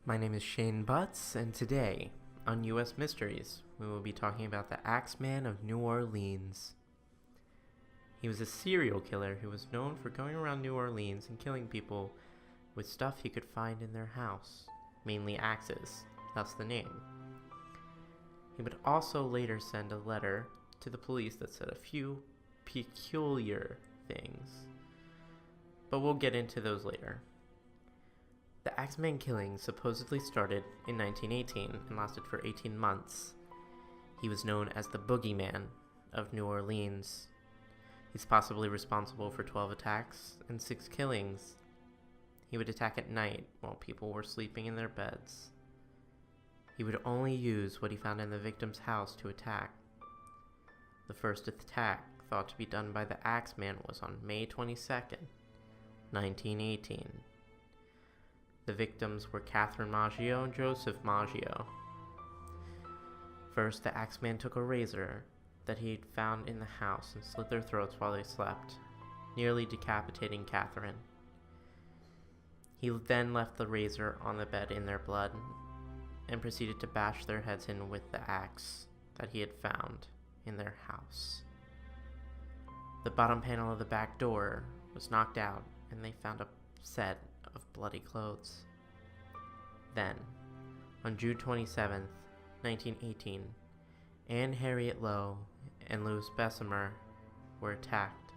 My name is Shane Butts, and today on U.S. Mysteries, we will be talking about the Axeman of New Orleans. He was a serial killer who was known for going around New Orleans and killing people with stuff he could find in their house, mainly axes, thus the name. He would also later send a letter to the police that said a few peculiar things, but we'll get into those later. The Axeman killings supposedly started in 1918 and lasted for 18 months. He was known as the Boogeyman of New Orleans. He's possibly responsible for 12 attacks and 6 killings. He would attack at night while people were sleeping in their beds. He would only use what he found in the victim's house to attack. The first attack, thought to be done by the Axeman, was on May 22nd, 1918. The victims were Catherine Maggio and Joseph Maggio. First, the Axeman took a razor that he'd found in the house and slit their throats while they slept, nearly decapitating Catherine. He then left the razor on the bed in their blood and proceeded to bash their heads in with the axe that he had found in their house. The bottom panel of the back door was knocked out and they found a set of bloody clothes. Then, on June 27, 1918, Anne Harriet Lowe and Louis Bessemer were attacked.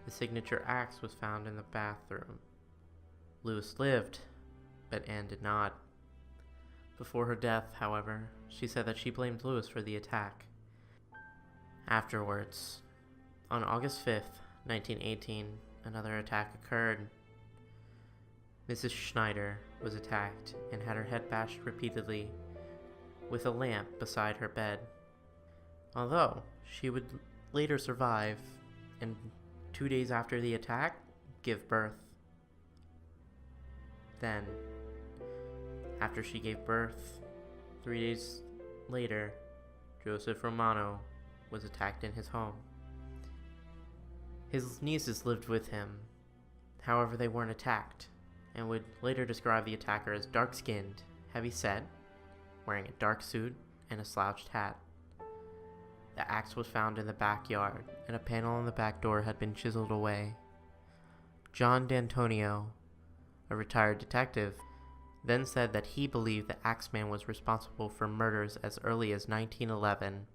The signature axe was found in the bathroom. Louis lived, but Anne did not. Before her death, however, she said that she blamed Louis for the attack. Afterwards, on August 5th, 1918, another attack occurred. Mrs. Schneider was attacked and had her head bashed repeatedly with a lamp beside her bed. Although she would later survive and 2 days after the attack, give birth. Then, after she gave birth, 3 days later, Joseph Romano was attacked in his home. His nieces lived with him. However, they weren't attacked, and would later describe the attacker as dark-skinned, heavy-set, wearing a dark suit and a slouched hat. The axe was found in the backyard, and a panel on the back door had been chiseled away. John D'Antonio, a retired detective, then said that he believed the Axeman was responsible for murders as early as 1911.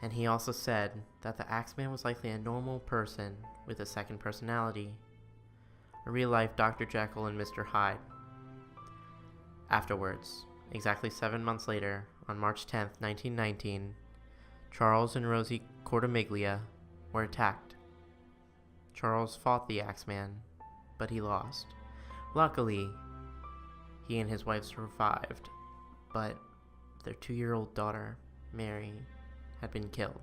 And he also said that the Axeman was likely a normal person with a second personality, a real-life Dr. Jekyll and Mr. Hyde. Afterwards, exactly 7 months later, on March 10, 1919, Charles and Rosie Cortimiglia were attacked. Charles fought the Axeman, but he lost. Luckily, he and his wife survived, but their 2-year-old daughter, Mary, had been killed.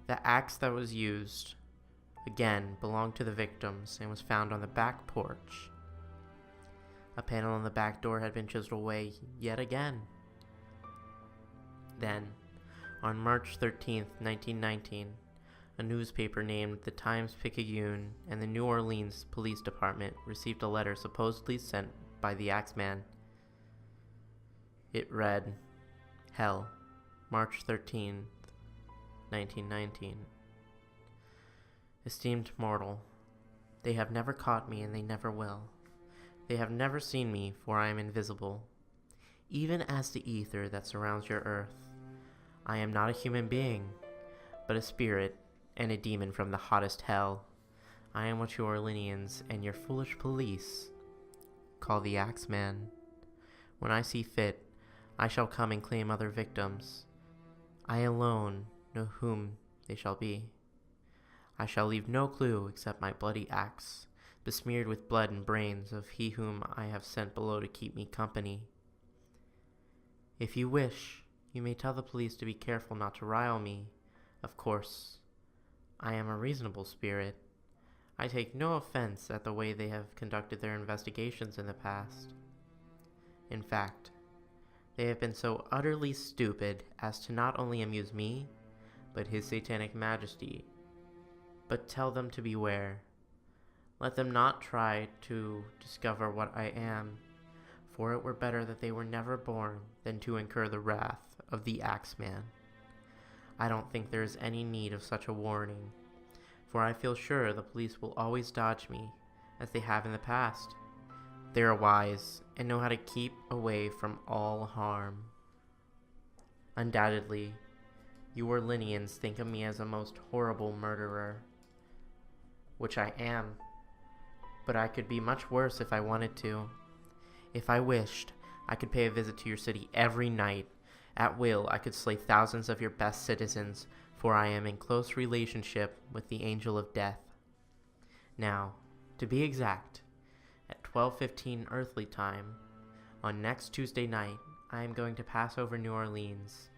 The axe that was used again belonged to the victims and was found on the back porch. A panel on the back door had been chiseled away yet again. Then, on March 13, 1919, a newspaper named the Times-Picayune and the New Orleans Police Department received a letter supposedly sent by the Axeman. It read, "Hell, March 13, 1919. Esteemed mortal, they have never caught me and they never will. They have never seen me, for I am invisible. Even as the ether that surrounds your earth, I am not a human being, but a spirit and a demon from the hottest hell. I am what you Orleanians and your foolish police call the Axeman. When I see fit, I shall come and claim other victims. I alone know whom they shall be. I shall leave no clue except my bloody axe, besmeared with blood and brains of he whom I have sent below to keep me company. If you wish, you may tell the police to be careful not to rile me. Of course, I am a reasonable spirit. I take no offense at the way they have conducted their investigations in the past. In fact, they have been so utterly stupid as to not only amuse me, but His Satanic Majesty. But tell them to beware. Let them not try to discover what I am, for it were better that they were never born than to incur the wrath of the Axeman. I don't think there is any need of such a warning, for I feel sure the police will always dodge me, as they have in the past. They are wise, and know how to keep away from all harm. Undoubtedly, you Orleanians think of me as a most horrible murderer, which I am, but I could be much worse if I wanted to. If I wished, I could pay a visit to your city every night. At will, I could slay thousands of your best citizens, for I am in close relationship with the Angel of Death. Now, to be exact, at 12:15 earthly time, on next Tuesday night, I am going to pass over New Orleans.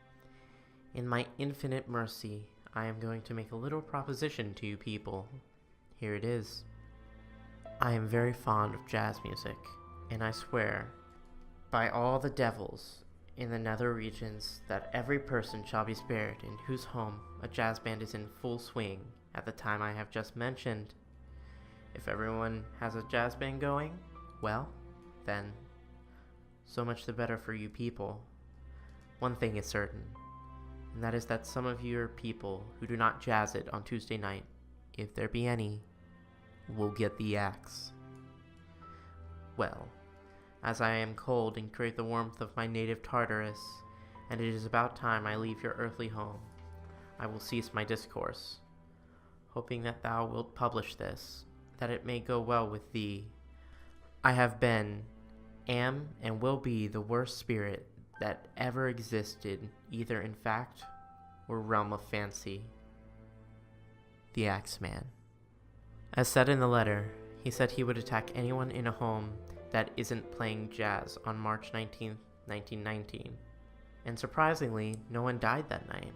In my infinite mercy, I am going to make a little proposition to you people. Here it is. I am very fond of jazz music, and I swear, by all the devils in the nether regions, that every person shall be spared in whose home a jazz band is in full swing at the time I have just mentioned. If everyone has a jazz band going, well, then, so much the better for you people. One thing is certain, and that is that some of your people who do not jazz it on Tuesday night, if there be any, will get the axe. Well, as I am cold and crave the warmth of my native Tartarus, and it is about time I leave your earthly home, I will cease my discourse, hoping that thou wilt publish this, that it may go well with thee. I have been, am, and will be the worst spirit that ever existed, either in fact or realm of fancy. The Axeman. As said in the letter, he said he would attack anyone in a home that isn't playing jazz on March 19th, 1919. And surprisingly, no one died that night.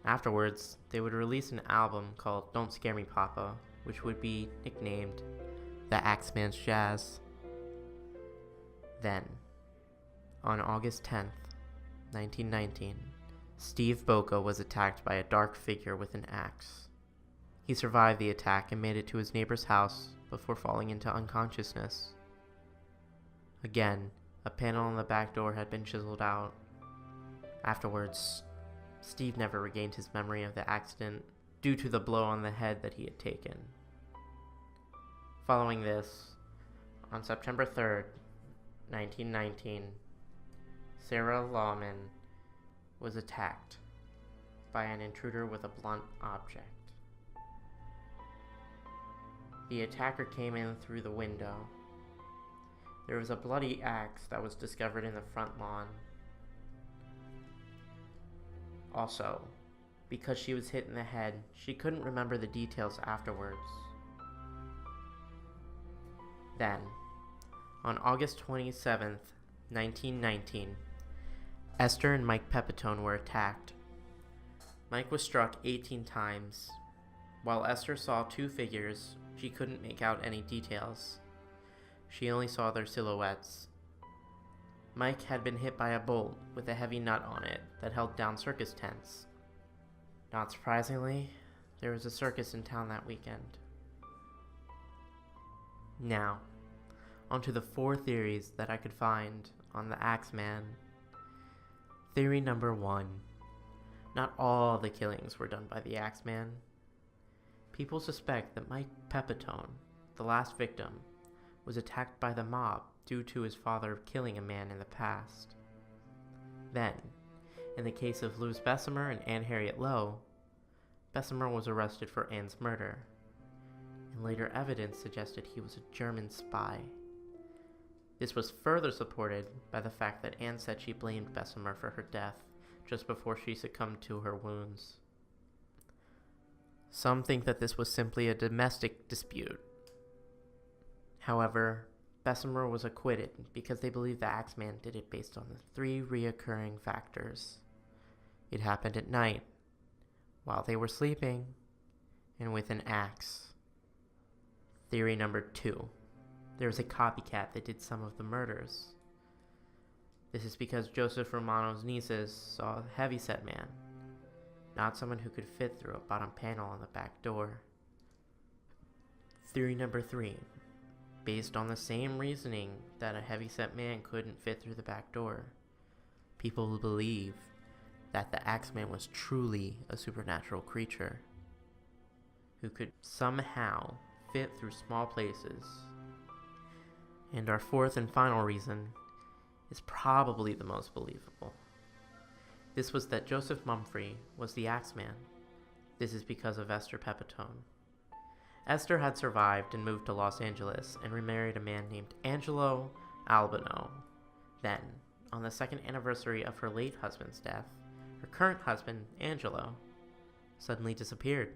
Afterwards, they would release an album called Don't Scare Me Papa, which would be nicknamed The Axeman's Jazz. Then, on August 10th, 1919, Steve Boca was attacked by a dark figure with an axe. He survived the attack and made it to his neighbor's house before falling into unconsciousness. Again, a panel on the back door had been chiseled out. Afterwards, Steve never regained his memory of the accident due to the blow on the head that he had taken. Following this, on September 3rd, 1919, Sarah Lawman was attacked by an intruder with a blunt object. The attacker came in through the window. There was a bloody axe that was discovered in the front lawn. Also, because she was hit in the head, she couldn't remember the details afterwards. Then, on August 27th, 1919, Esther and Mike Pepitone were attacked. Mike was struck 18 times. While Esther saw two figures, she couldn't make out any details. She only saw their silhouettes. Mike had been hit by a bolt with a heavy nut on it that held down circus tents. Not surprisingly, there was a circus in town that weekend. Now, onto the 4 theories that I could find on the Axeman. Theory number 1. Not all the killings were done by the Axeman. People suspect that Mike Pepitone, the last victim, was attacked by the mob due to his father killing a man in the past. Then, in the case of Louis Bessemer and Anne Harriet Lowe, Bessemer was arrested for Anne's murder, and later evidence suggested he was a German spy. This was further supported by the fact that Anne said she blamed Bessemer for her death just before she succumbed to her wounds. Some think that this was simply a domestic dispute. However, Bessemer was acquitted because they believe the Axeman did it based on the 3 reoccurring factors. It happened at night, while they were sleeping, and with an axe. Theory number 2. There was a copycat that did some of the murders. This is because Joseph Romano's nieces saw a heavyset man, not someone who could fit through a bottom panel on the back door. Theory number 3. Based on the same reasoning that a heavyset man couldn't fit through the back door, people believe that the Axeman was truly a supernatural creature who could somehow fit through small places. And our fourth and final reason is probably the most believable. This was that Joseph Mumfre was the Axeman. This is because of Esther Pepitone. Esther had survived and moved to Los Angeles and remarried a man named Angelo Albano. Then, on the second anniversary of her late husband's death, her current husband, Angelo, suddenly disappeared.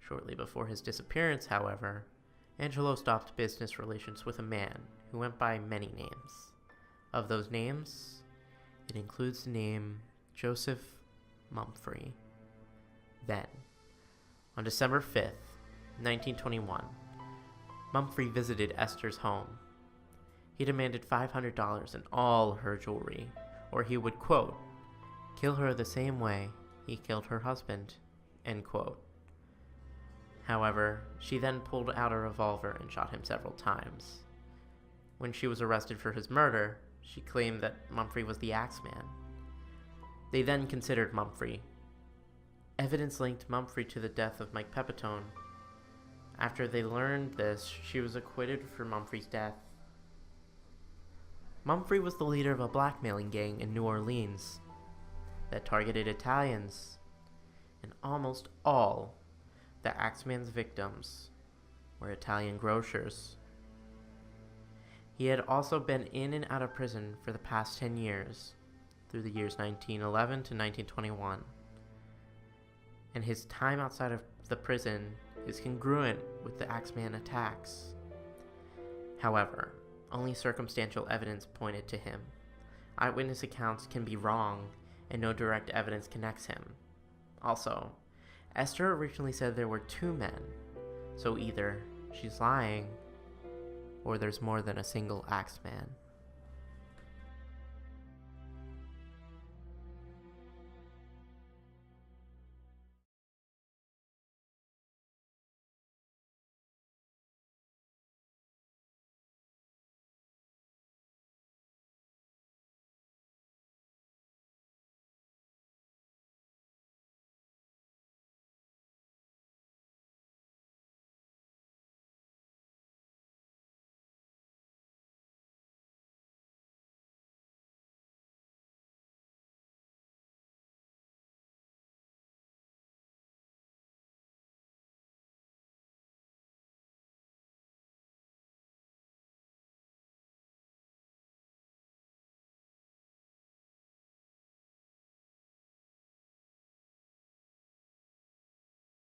Shortly before his disappearance, however, Angelo stopped business relations with a man who went by many names. Of those names, it includes the name Joseph Mumfre. Then, on December 5th, 1921, Mumfre visited Esther's home. He demanded $500 and all her jewelry, or he would, quote, kill her the same way he killed her husband, end quote. However, she then pulled out a revolver and shot him several times. When she was arrested for his murder, she claimed that Mumfre was the Axeman. They then considered Mumfre. Evidence linked Mumfre to the death of Mike Pepitone. After they learned this, she was acquitted for Mumfre's death. Mumfre was the leader of a blackmailing gang in New Orleans that targeted Italians, and almost all the Axeman's victims were Italian grocers. He had also been in and out of prison for the past 10 years, through the years 1911 to 1921. And his time outside of the prison is congruent with the Axeman attacks. However, only circumstantial evidence pointed to him. Eyewitness accounts can be wrong, and no direct evidence connects him. Also, Esther originally said there were 2 men, so either she's lying, or there's more than a single Axeman.